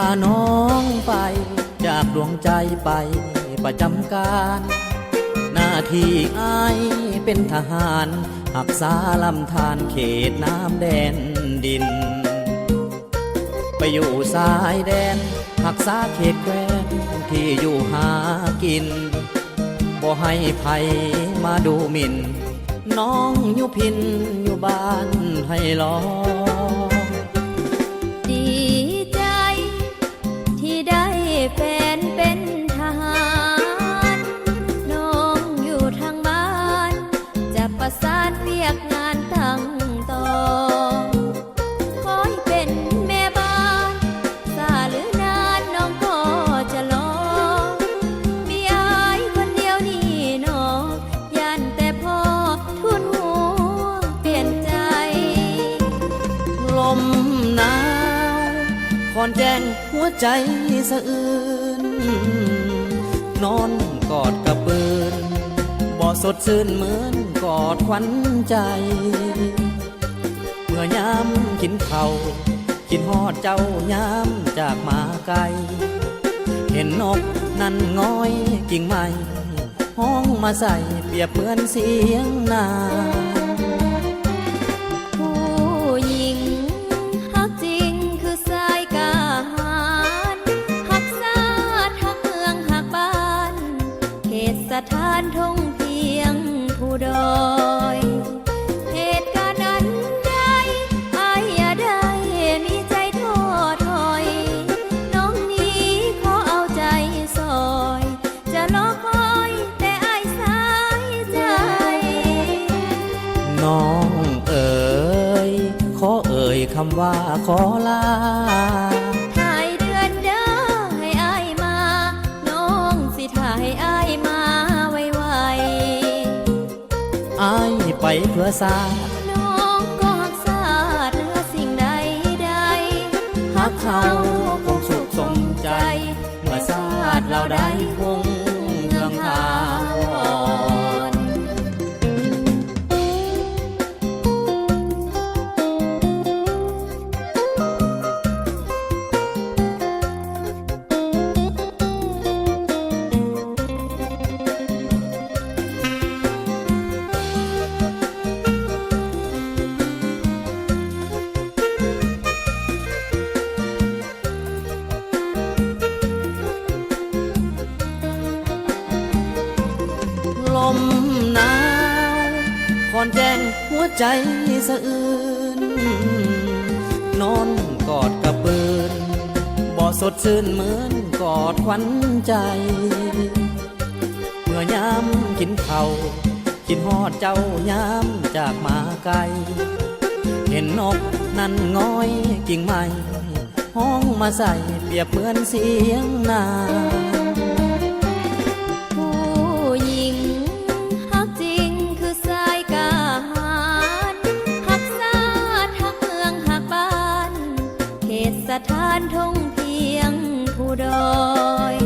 าน้องไปจากดวงใจไปประจำการหน้าที่อ้ายเป็นทหารรักษาลำธารเขตน้ำแดนดินไปอยู่สายแดนรักษาเขตแคว้นที่อยู่หากินบ่ให้ภัยมาดูหมิ่นน้องอยู่พินอยู่บ้านให้รอดีใจที่ได้แฟนเป็นทหารน้องอยู่ทางบ้านจะประสานเรียกงานตั้งต่อคอยเป็นแม่บ้านสาหรือนานน้องก็จะรอมีอายคนเดียวนี่หนอยันแต่พ่อทุนหัวเปลี่ยนใจลมหนาวคอนแจ้งหัวใจสะอื้นนอนกอดกระปืนบ่สดชื่นเหมือนกอดขวัญใจเมื่อยามกินข้าวกินฮอดเจ้ายามจากมาไกลเห็นนกนั่นง้อยกิ่งไม้ห้องมาใส่เปรียบเหมือนเสียงนาผู้หญิงฮักจริงคือสายกาหารฮักษาฮักเมืองฮักบ้านเขตสถานทงเพียงผู้ดอยเหตุการณ์นั้นได้อายอย่าได้มีใจท้อถอยน้องนี้ขอเอาใจซอยจะรอคอยแต่อายสายใจน้องเอ๋ยขอเอ่ยคำว่าขอลาถ่ายเดือนเด้อให้อายมาน้องสิถ่ายอายมาไวอายไปเพื่อสาน้องก็ฮักษาเหนือสิ่งใดฮักเขาคงสุขสมใจเมื่อสาดเราได้คงเมืองทาวลมหนาวคอนแจ้งหัวใจสะอื้นนอนกอดกระปืนบ่สดชื่นเหมือนกอดขวัญใจเมื่อยามกินข้าวกินฮอดเจ้ายามจากมาไกลเห็นนกนั่นง้อยกิ่งไม้ห้องมาใส่เปรียบเหมือนเสียงนาสถานทงเพียงผู้ดอย